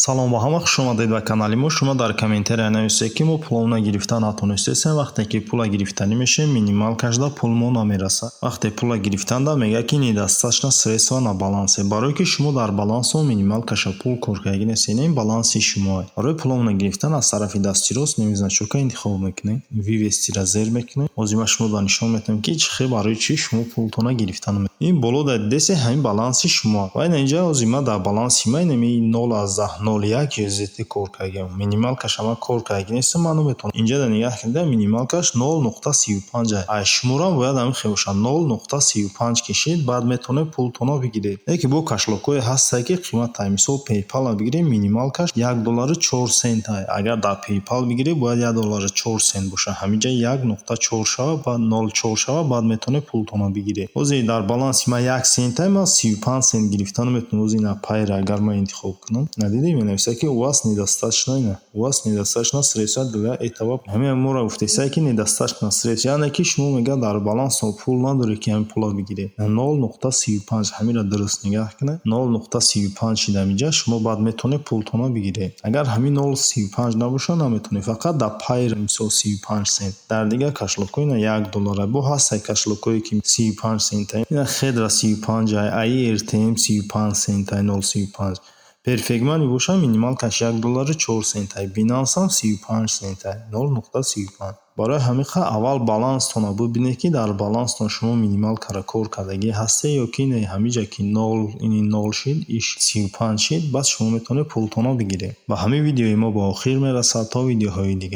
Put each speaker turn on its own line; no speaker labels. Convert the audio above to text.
салом ба ҳама хуш омадед ба канали мо. шумо дар комментария нависед ки мо пуловна гирифта натонистем. вақте ки пула гирифтанӣ мешем минимал кажда пул мо намераса. вақте пула гирифтанда мега ки недостаточно средства на балансе. барои ки шумо дар балансо минимал каша пул кор кардагӣ нестед, ин баланси шумоe. барои пуловна гирифтан аз тарафи дасти рост ними значока интихоб мекунед, вивестира зер мекунед. ҳозир ман шумо дар нишон метавонам ки чихе барои чӣ шумо пултона гирифтан мекунед. ин боло дар деси ҳамин баланси шумо. ва инҷа ҳозир ман дар баланси ман ними 0,01 USDT кор кардагам. минимал каша ман кор кардагӣ нестам. ману метавонам инҷа дар нигоҳ кардам минимал каш 0.35 ай шуморам бояд ҳамин хел бошад 0.35 кишед, баъд метавонед пултона бигиред. яке бо кашлокое ҳастае ки қиматае. мисол PayPal бигирем минимал каш $1.04 ай. агар дар PayPal бигиред бояд $1.04 бошад. ҳаминҷа 1.4 шава баъд 0.4 шава, баъд метавонед пултона бигиред. ҳозир дар баланси ман 1 сент ай, ман 35 сент гирифта наметавонам. ҳозир ина пайра агар ман интихоб кунам, надидед менависад ки у вас недостаточно ина, у вас недостаточно средства для этого. ҳамин моро гуфтесае ки недостаточно средства, яъне ки шумо мега дар балансно пул надоред ки ҳамин пула бигиред. 0.35 ҳаминро дуруст нигоҳ кунед. 0.35 шид ҳаминҷа шумо баъд метавонед пултона бигиред. агар ҳамин 0.35 набошад наметавонед. фақат дар пайра мисол 35 сент. дар дигар кашлоко ина $1 бо ҳастае кашлокое ки 35 сент ай. ина хедра 35 ай, AirTM 35 сент ай, 0.35. Perfect Money бошад минимал каш $1.04 ай. Binance ҳам 35 сент ай, 0.35. барои ҳамин хел аввал баланстона бубинед ки дар баланстон шумо минимал кара кор кардагӣ ҳасте ё ки не. ҳаминҷа ки 0 ини 0 шид, иш 35 шид, баъд шумо метавонед пултона бигиред. ба ҳамин видеои мо ба охир мерасад. То видеоҳои дигар.